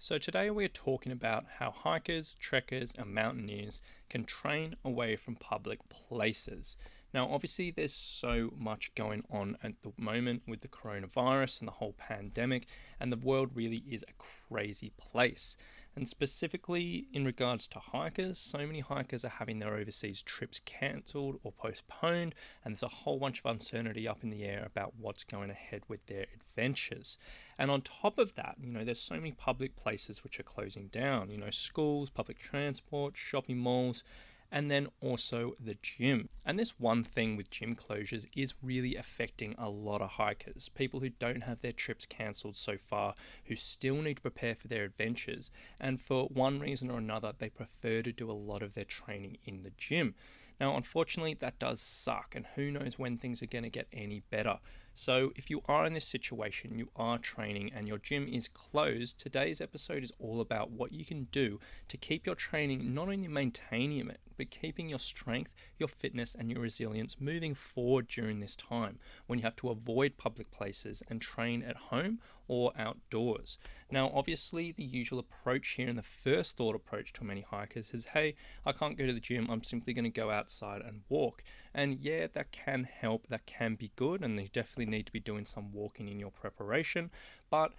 So today we're talking about how hikers, trekkers and mountaineers can train away from public places. Now obviously there's so much going on at the moment with the coronavirus and the whole pandemic, and the world really is a crazy place. And specifically in regards to hikers, so many hikers are having their overseas trips cancelled or postponed, and there's a whole bunch of uncertainty up in the air about what's going ahead with their adventures. And on top of that, there's so many public places which are closing down, schools, public transport, shopping malls, and then also the gym. And this one thing with gym closures is really affecting a lot of hikers, people who don't have their trips cancelled so far, who still need to prepare for their adventures, and for one reason or another, they prefer to do a lot of their training in the gym. Now, unfortunately, that does suck, and who knows when things are going to get any better. So, if you are in this situation, you are training, and your gym is closed, today's episode is all about what you can do to keep your training not only maintaining it, but keeping your strength, your fitness, and your resilience moving forward during this time when you have to avoid public places and train at home or outdoors. Now, obviously, the usual approach here and the first thought approach to many hikers is, hey, I can't go to the gym, I'm simply going to go outside and walk. And yeah, that can help, that can be good, and you definitely need to be doing some walking in your preparation, but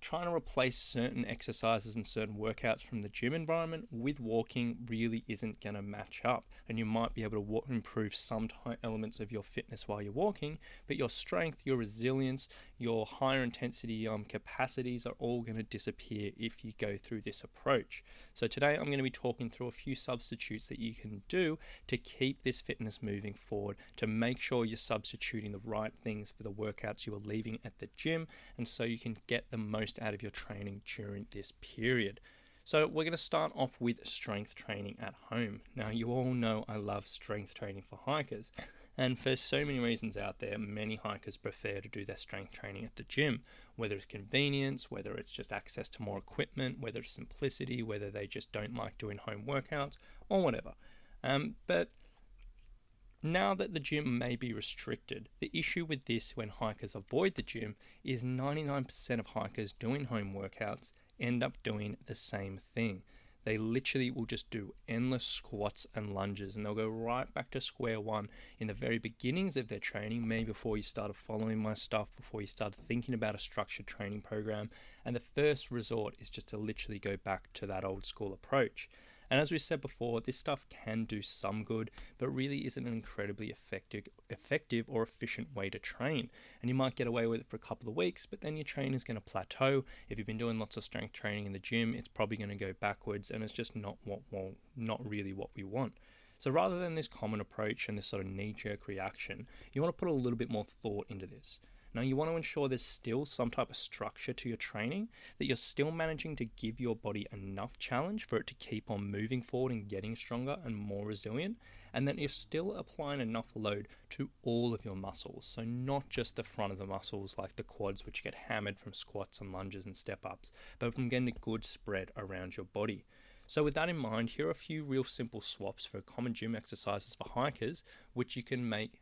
trying to replace certain exercises and certain workouts from the gym environment with walking really isn't going to match up. And you might be able to improve some elements of your fitness while you're walking, but your strength, your resilience, your higher intensity capacities are all going to disappear if you go through this approach. So today I'm going to be talking through a few substitutes that you can do to keep this fitness moving forward, to make sure you're substituting the right things for the workouts you are leaving at the gym, and so you can get the most out of your training during this period. So we're going to start off with strength training at home. Now you all know I love strength training for hikers, and for so many reasons out there, many hikers prefer to do their strength training at the gym, whether it's convenience, whether it's just access to more equipment, whether it's simplicity, whether they just don't like doing home workouts or whatever. But now that the gym may be restricted, the issue with this when hikers avoid the gym is 99% of hikers doing home workouts end up doing the same thing. They literally will just do endless squats and lunges, and they'll go right back to square one in the very beginnings of their training, maybe before you started following my stuff, before you started thinking about a structured training program. And the first resort is just to literally go back to that old school approach. And as we said before, this stuff can do some good, but really isn't an incredibly effective or efficient way to train. And you might get away with it for a couple of weeks, but then your training is going to plateau. If you've been doing lots of strength training in the gym, it's probably going to go backwards, and it's just not really what we want. So rather than this common approach and this sort of knee-jerk reaction, you want to put a little bit more thought into this. Now, you want to ensure there's still some type of structure to your training, that you're still managing to give your body enough challenge for it to keep on moving forward and getting stronger and more resilient, and that you're still applying enough load to all of your muscles. So not just the front of the muscles like the quads, which get hammered from squats and lunges and step-ups, but from getting a good spread around your body. So with that in mind, here are a few real simple swaps for common gym exercises for hikers, which you can make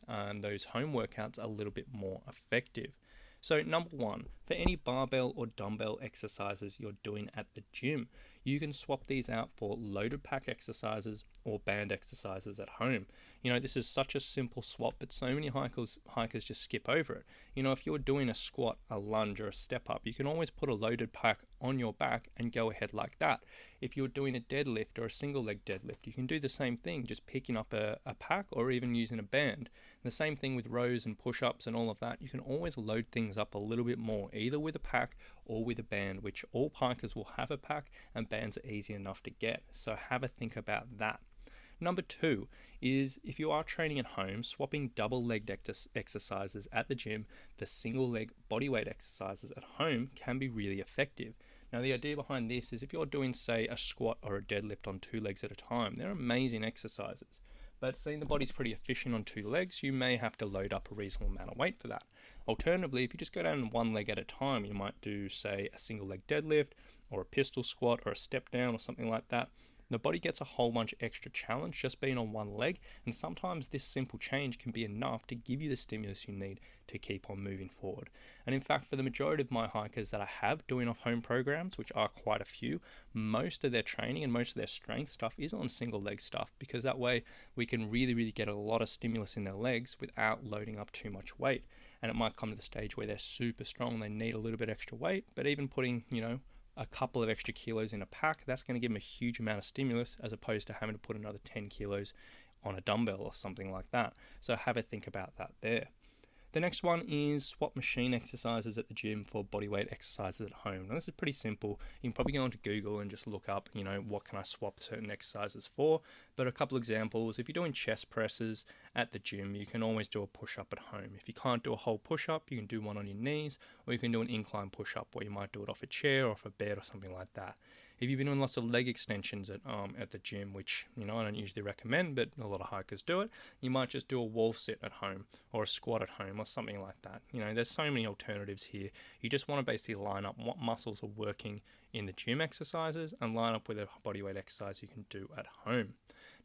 those home workouts a little bit more effective. So number one, for any barbell or dumbbell exercises you're doing at the gym, you can swap these out for loaded pack exercises or band exercises at home. This is such a simple swap, but so many hikers just skip over it. If you're doing a squat, a lunge, or a step up, you can always put a loaded pack on your back and go ahead like that. If you're doing a deadlift or a single leg deadlift, you can do the same thing, just picking up a pack or even using a band. And the same thing with rows and push-ups and all of that. You can always load things up a little bit more, either with a pack or with a band, which all hikers will have a pack, and bands are easy enough to get. So have a think about that. Number two is, if you are training at home, swapping double-legged exercises at the gym for single-leg bodyweight exercises at home can be really effective. Now, the idea behind this is if you're doing, say, a squat or a deadlift on two legs at a time, they're amazing exercises. But seeing the body's pretty efficient on two legs, you may have to load up a reasonable amount of weight for that. Alternatively, if you just go down one leg at a time, you might do, say, a single leg deadlift or a pistol squat or a step down or something like that. The body gets a whole bunch extra challenge just being on one leg, and sometimes this simple change can be enough to give you the stimulus you need to keep on moving forward. And in fact, for the majority of my hikers that I have doing off home programs, which are quite a few, most of their training and most of their strength stuff is on single leg stuff, because that way we can really get a lot of stimulus in their legs without loading up too much weight. And it might come to the stage where they're super strong, they need a little bit extra weight, but even putting, a couple of extra kilos in a pack, that's going to give them a huge amount of stimulus as opposed to having to put another 10 kilos on a dumbbell or something like that. So have a think about that there. The next one is swap machine exercises at the gym for bodyweight exercises at home. Now this is pretty simple. You can probably go onto Google and just look up, what can I swap certain exercises for. But a couple examples, if you're doing chest presses at the gym, you can always do a push-up at home. If you can't do a whole push-up, you can do one on your knees, or you can do an incline push-up where you might do it off a chair or off a bed or something like that. If you've been doing lots of leg extensions at the gym, which I don't usually recommend, but a lot of hikers do it, you might just do a wall sit at home or a squat at home or something like that. There's so many alternatives here. You just want to basically line up what muscles are working in the gym exercises and line up with a bodyweight exercise you can do at home.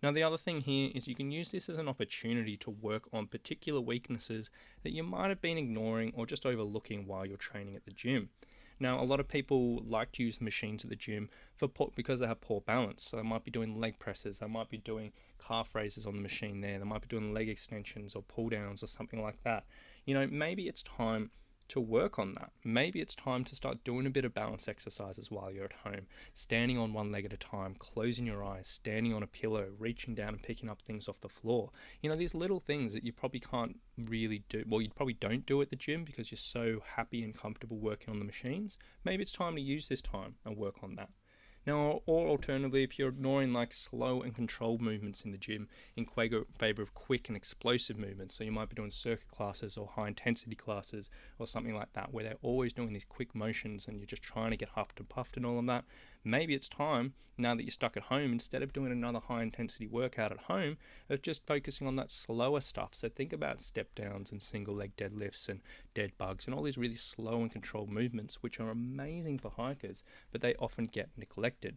Now the other thing here is you can use this as an opportunity to work on particular weaknesses that you might have been ignoring or just overlooking while you're training at the gym. Now, a lot of people like to use the machines at the gym because they have poor balance. So they might be doing leg presses, they might be doing calf raises on the machine there, they might be doing leg extensions or pull downs or something like that. Maybe it's time to work on that. Maybe it's time to start doing a bit of balance exercises while you're at home, standing on one leg at a time, closing your eyes, standing on a pillow, reaching down and picking up things off the floor. These little things that you probably can't really do, well, you probably don't do at the gym because you're so happy and comfortable working on the machines. Maybe it's time to use this time and work on that. Now, or alternatively, if you're ignoring like slow and controlled movements in the gym in favor of quick and explosive movements, so you might be doing circuit classes or high intensity classes or something like that, where they're always doing these quick motions and you're just trying to get huffed and puffed and all of that, maybe it's time, now that you're stuck at home, instead of doing another high intensity workout at home, of just focusing on that slower stuff. So think about step downs and single leg deadlifts and dead bugs and all these really slow and controlled movements, which are amazing for hikers, but they often get neglected.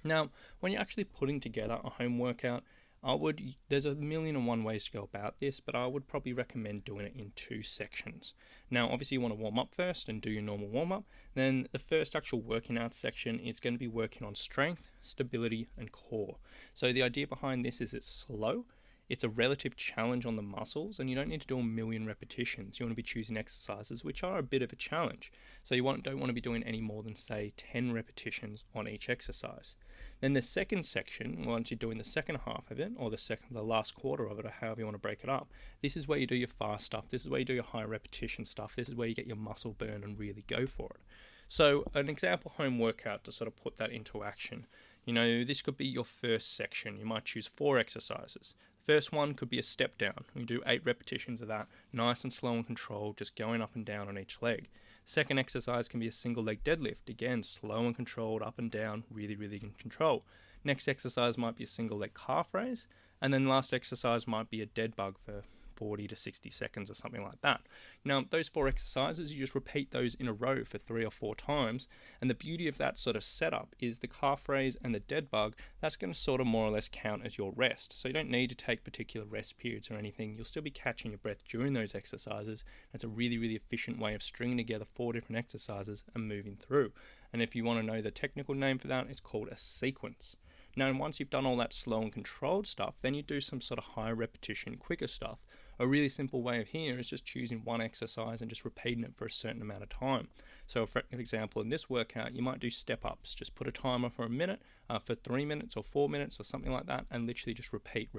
Now, when you're actually putting together a home workout, there's 1,000,001 ways to go about this, but I would probably recommend doing it in 2 sections. Now, obviously you want to warm up first and do your normal warm up. Then the first actual working out section is going to be working on strength, stability, and core. So the idea behind this is it's slow. It's a relative challenge on the muscles, and you don't need to do 1,000,000 repetitions. You want to be choosing exercises which are a bit of a challenge. So you don't want to be doing any more than, say, 10 repetitions on each exercise. Then the second section, once you're doing the second half of it, or the last quarter of it, or however you want to break it up, this is where you do your fast stuff. This is where you do your high repetition stuff. This is where you get your muscle burn and really go for it. So an example home workout to sort of put that into action. This could be your first section. You might choose 4 exercises. First one could be a step down. You do 8 repetitions of that, nice and slow and controlled, just going up and down on each leg. Second exercise can be a single leg deadlift. Again, slow and controlled, up and down, really in control. Next exercise might be a single leg calf raise. And then last exercise might be a dead bug for 40 to 60 seconds or something like that. Now, those 4 exercises, you just repeat those in a row for 3 or 4 times. And the beauty of that sort of setup is the calf raise and the dead bug, that's going to sort of more or less count as your rest. So you don't need to take particular rest periods or anything. You'll still be catching your breath during those exercises. It's a really efficient way of stringing together 4 different exercises and moving through. And if you want to know the technical name for that, it's called a sequence. Now, once you've done all that slow and controlled stuff, then you do some sort of high repetition, quicker stuff. A really simple way of here is just choosing one exercise and just repeating it for a certain amount of time. So for example, in this workout, you might do step ups. Just put a timer for a minute, for 3 minutes or 4 minutes or something like that, and literally just repeat.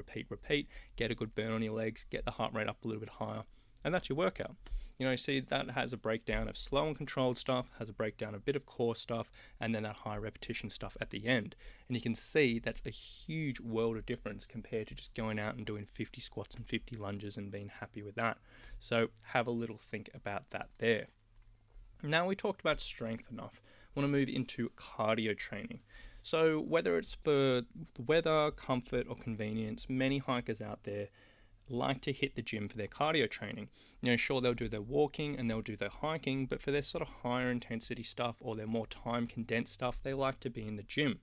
Get a good burn on your legs, get the heart rate up a little bit higher, and that's your workout. See that has a breakdown of slow and controlled stuff, has a breakdown of a bit of core stuff, and then that high repetition stuff at the end. And you can see that's a huge world of difference compared to just going out and doing 50 squats and 50 lunges and being happy with that. So have a little think about that there. Now we talked about strength enough. I want to move into cardio training. So whether it's for weather, comfort, or convenience, many hikers out there like to hit the gym for their cardio training. Sure, they'll do their walking and they'll do their hiking, but for their sort of higher intensity stuff or their more time condensed stuff, they like to be in the gym.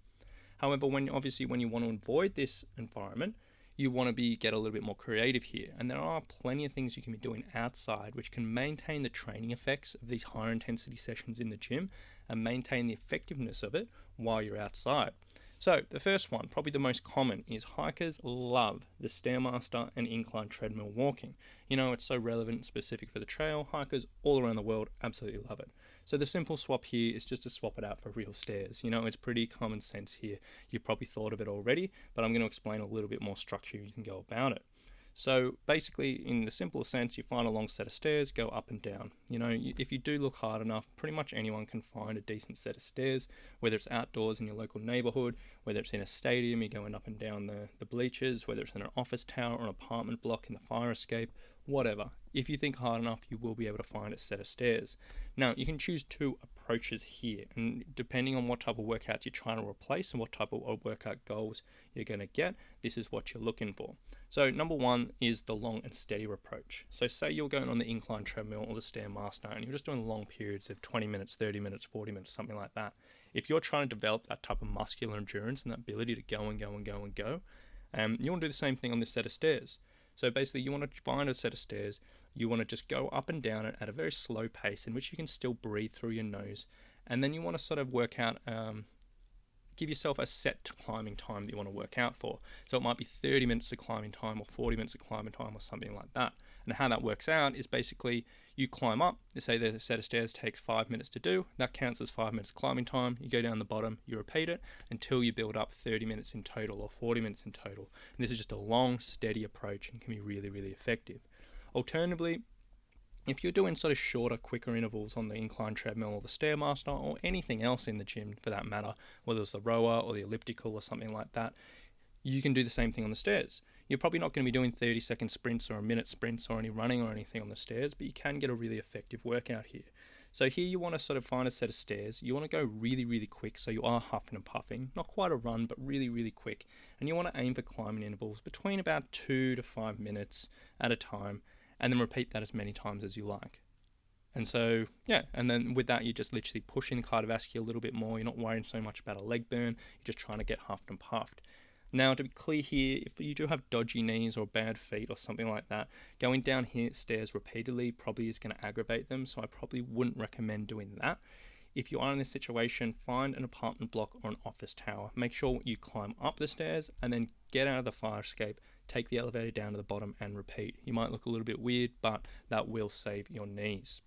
However, when you want to avoid this environment, you want to get a little bit more creative here. And there are plenty of things you can be doing outside which can maintain the training effects of these higher intensity sessions in the gym and maintain the effectiveness of it while you're outside. So the first one, probably the most common, is hikers love the Stairmaster and incline treadmill walking. It's so relevant and specific for the trail. Hikers all around the world absolutely love it. So the simple swap here is just to swap it out for real stairs. It's pretty common sense here. You've probably thought of it already, but I'm going to explain a little bit more structure you can go about it. So basically, in the simplest sense, you find a long set of stairs, go up and down. If you do look hard enough, pretty much anyone can find a decent set of stairs, whether it's outdoors in your local neighborhood, whether it's in a stadium, you're going up and down the bleachers, whether it's in an office tower or an apartment block in the fire escape, whatever. If you think hard enough, you will be able to find a set of stairs. Now, you can choose two approaches here, and depending on what type of workouts you're trying to replace and what type of workout goals you're going to get, this is what you're looking for. So number one is the long and steady approach. So say you're going on the incline treadmill or the Stairmaster and you're just doing long periods of 20 minutes, 30 minutes, 40 minutes, something like that. If you're trying to develop that type of muscular endurance and that ability to go and go and go and go, you want to do the same thing on this set of stairs. So basically you want to find a set of stairs, you want to just go up and down it at a very slow pace in which you can still breathe through your nose, and then you want to sort of work out, give yourself a set climbing time that you want to work out for. So it might be 30 minutes of climbing time or 40 minutes of climbing time or something like that. And how that works out is basically you climb up, say the set of stairs takes 5 minutes to do, that counts as 5 minutes of climbing time, you go down the bottom, you repeat it until you build up 30 minutes in total or 40 minutes in total. And this is just a long, steady approach and can be really, really effective. Alternatively, if you're doing sort of shorter, quicker intervals on the incline treadmill or the Stairmaster or anything else in the gym for that matter, whether it's the rower or the elliptical or something like that, you can do the same thing on the stairs. You're probably not going to be doing 30-second sprints or a minute sprints or any running or anything on the stairs, but you can get a really effective workout here. So here you want to sort of find a set of stairs. You want to go really, really quick, so you are huffing and puffing. Not quite a run, but really, really quick. And you want to aim for climbing intervals between about 2 to 5 minutes at a time, and then repeat that as many times as you like. And so, and then with that, you're just literally pushing the cardiovascular a little bit more. You're not worrying so much about a leg burn. You're just trying to get huffed and puffed. Now, to be clear here, if you do have dodgy knees or bad feet or something like that, going down here stairs repeatedly probably is going to aggravate them, so I probably wouldn't recommend doing that. If you are in this situation, find an apartment block or an office tower. Make sure you climb up the stairs and then get out of the fire escape, take the elevator down to the bottom and repeat. You might look a little bit weird, but that will save your knees.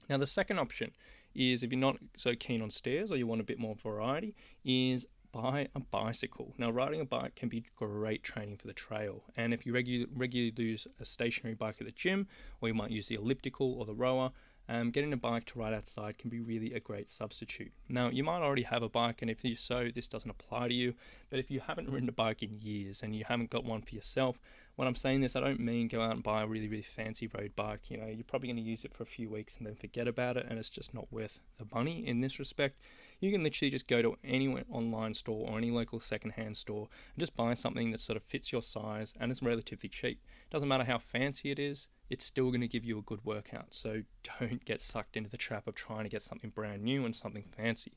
Now, the second option is, if you're not so keen on stairs or you want a bit more variety, is buy a bicycle. Now, riding a bike can be great training for the trail, and if you regularly use a stationary bike at the gym, or you might use the elliptical or the rower, getting a bike to ride outside can be really a great substitute. Now, you might already have a bike, and if so, this doesn't apply to you, but if you haven't ridden a bike in years and you haven't got one for yourself, when I'm saying this, I don't mean go out and buy a really, really fancy road bike. You're probably going to use it for a few weeks and then forget about it, and it's just not worth the money in this respect. You can literally just go to any online store or any local secondhand store and just buy something that sort of fits your size and is relatively cheap. Doesn't matter how fancy it is, it's still going to give you a good workout. So don't get sucked into the trap of trying to get something brand new and something fancy.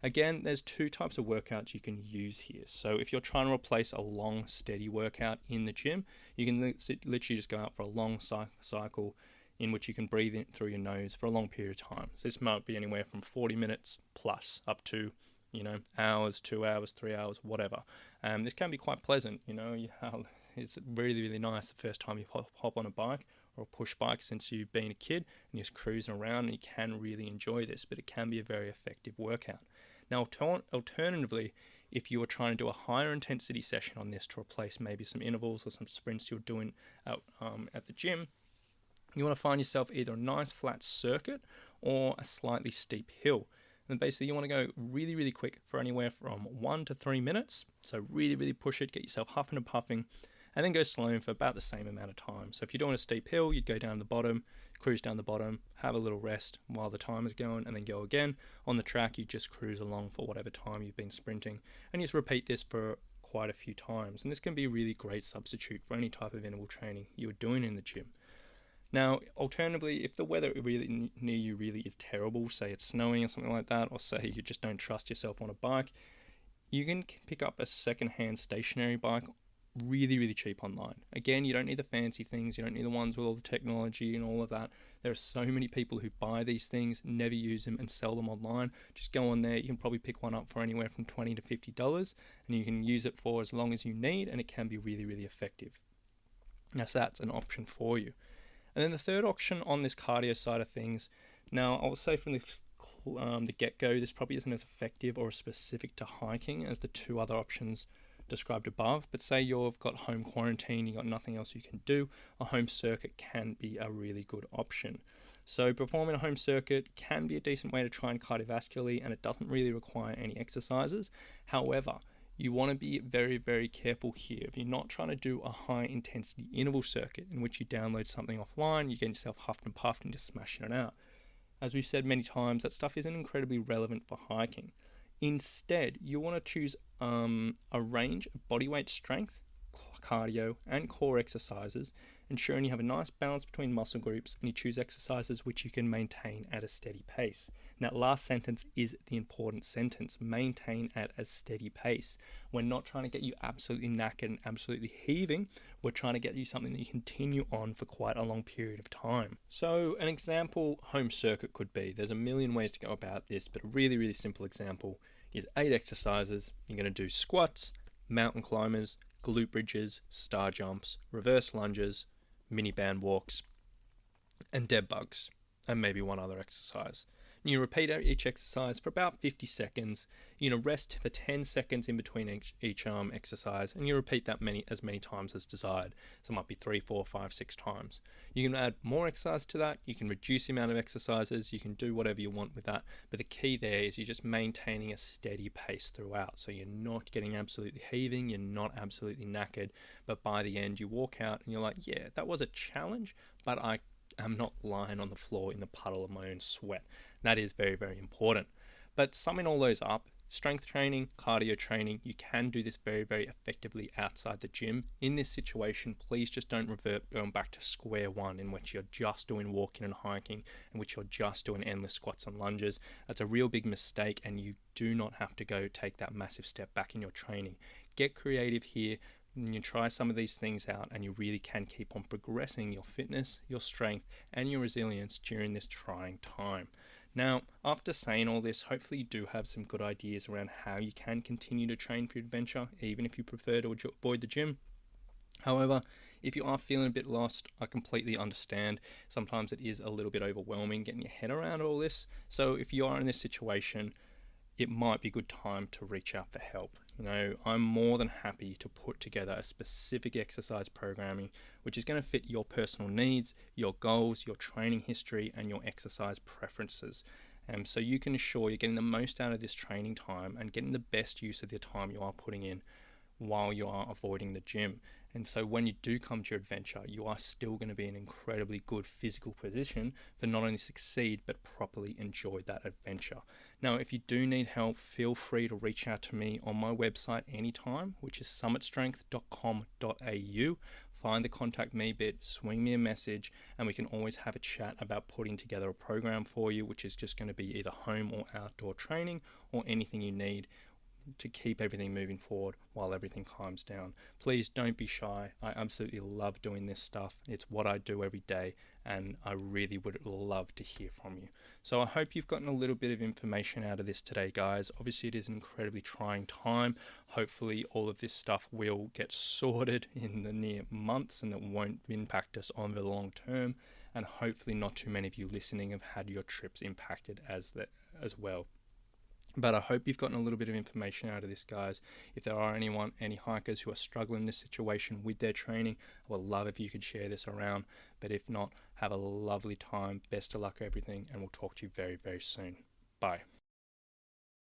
Again, there's two types of workouts you can use here. So if you're trying to replace a long, steady workout in the gym, you can literally just go out for a long cycle in which you can breathe in through your nose for a long period of time. So this might be anywhere from 40 minutes plus up to, hours, 2 hours, 3 hours, whatever. This can be quite pleasant, it's really, really nice the first time you hop on a bike or a push bike since you've been a kid and you're just cruising around, and you can really enjoy this, but it can be a very effective workout. Now, alternatively, if you are trying to do a higher intensity session on this to replace maybe some intervals or some sprints you're doing at the gym, you want to find yourself either a nice flat circuit or a slightly steep hill. And basically you want to go really, really quick for anywhere from 1 to 3 minutes. So really, really push it, get yourself huffing and puffing, and then go slow for about the same amount of time. So if you're doing a steep hill, you'd go down the bottom, cruise down the bottom, have a little rest while the time is going, and then go again. On the track, you just cruise along for whatever time you've been sprinting, and you just repeat this for quite a few times. And this can be a really great substitute for any type of interval training you're doing in the gym. Now, alternatively, if the weather really near you really is terrible, say it's snowing or something like that, or say you just don't trust yourself on a bike, You can pick up a second-hand stationary bike really cheap online. Again, you don't need the fancy things, you don't need the ones with all the technology and all of that. There are so many people who buy these things, never use them, and sell them online. Just go on there, you can probably pick one up for anywhere from $20 to $50, and you can use it for as long as you need, and it can be really effective. Now, so that's an option for you. And then the third option on this cardio side of things, now I'll say from the get-go, this probably isn't as effective or as specific to hiking as the two other options described above, but say you've got home quarantine, you've got nothing else you can do, a home circuit can be a really good option. So performing a home circuit can be a decent way to train cardiovascularly, and it doesn't really require any exercises. However, you want to be very careful here. If you're not trying to do a high intensity interval circuit in which you download something offline, you get yourself huffed and puffed and just smashing it out. As we've said many times, that stuff isn't incredibly relevant for hiking. Instead, you want to choose a range of bodyweight strength, cardio, and core exercises, ensuring you have a nice balance between muscle groups, and you choose exercises which you can maintain at a steady pace. And that last sentence is the important sentence: maintain at a steady pace. We're not trying to get you absolutely knackered and absolutely heaving. We're trying to get you something that you continue on for quite a long period of time. So an example home circuit could be, there's a million ways to go about this, but a really simple example is 8 exercises. You're going to do squats, mountain climbers, glute bridges, star jumps, reverse lunges, mini band walks, and dead bugs, and maybe one other exercise. And you repeat each exercise for about 50 seconds. You rest for 10 seconds in between each exercise, and you repeat that as many times as desired. So it might be 3, 4, 5, 6 times. You can add more exercise to that. You can reduce the amount of exercises. You can do whatever you want with that. But the key there is you're just maintaining a steady pace throughout. So you're not getting absolutely heaving. You're not absolutely knackered. But by the end, you walk out and you're like, yeah, that was a challenge, but I'm not lying on the floor in the puddle of my own sweat. That is very important. But summing all those up, strength training, cardio training, you can do this very effectively outside the gym. In this situation, please just don't revert going back to square one in which you're just doing walking and hiking, in which you're just doing endless squats and lunges. That's a real big mistake, and you do not have to go take that massive step back in your training. Get creative here. You try some of these things out, and you really can keep on progressing your fitness, your strength, and your resilience during this trying time. Now, after saying all this, hopefully you do have some good ideas around how you can continue to train for your adventure, even if you prefer to avoid the gym. However, if you are feeling a bit lost, I completely understand. Sometimes it is a little bit overwhelming getting your head around all this. So if you are in this situation, it might be a good time to reach out for help. I'm more than happy to put together a specific exercise programming which is going to fit your personal needs, your goals, your training history, and your exercise preferences. So you can ensure you're getting the most out of this training time and getting the best use of the time you are putting in while you are avoiding the gym. And so when you do come to your adventure, you are still going to be in an incredibly good physical position for not only succeed, but properly enjoy that adventure. Now, if you do need help, feel free to reach out to me on my website anytime, which is summitstrength.com.au. Find the contact me bit, swing me a message, and we can always have a chat about putting together a program for you, which is just going to be either home or outdoor training or anything you need to keep everything moving forward while everything calms down. Please don't be shy. I absolutely love doing this stuff. It's what I do every day, and I really would love to hear from you. So I hope you've gotten a little bit of information out of this today, guys. Obviously, it is an incredibly trying time. Hopefully, all of this stuff will get sorted in the near months and that won't impact us on the long term. And hopefully not too many of you listening have had your trips impacted as well. But I hope you've gotten a little bit of information out of this, guys. If there are any hikers who are struggling in this situation with their training, I would love if you could share this around. But if not, have a lovely time. Best of luck with everything, and we'll talk to you very soon. Bye.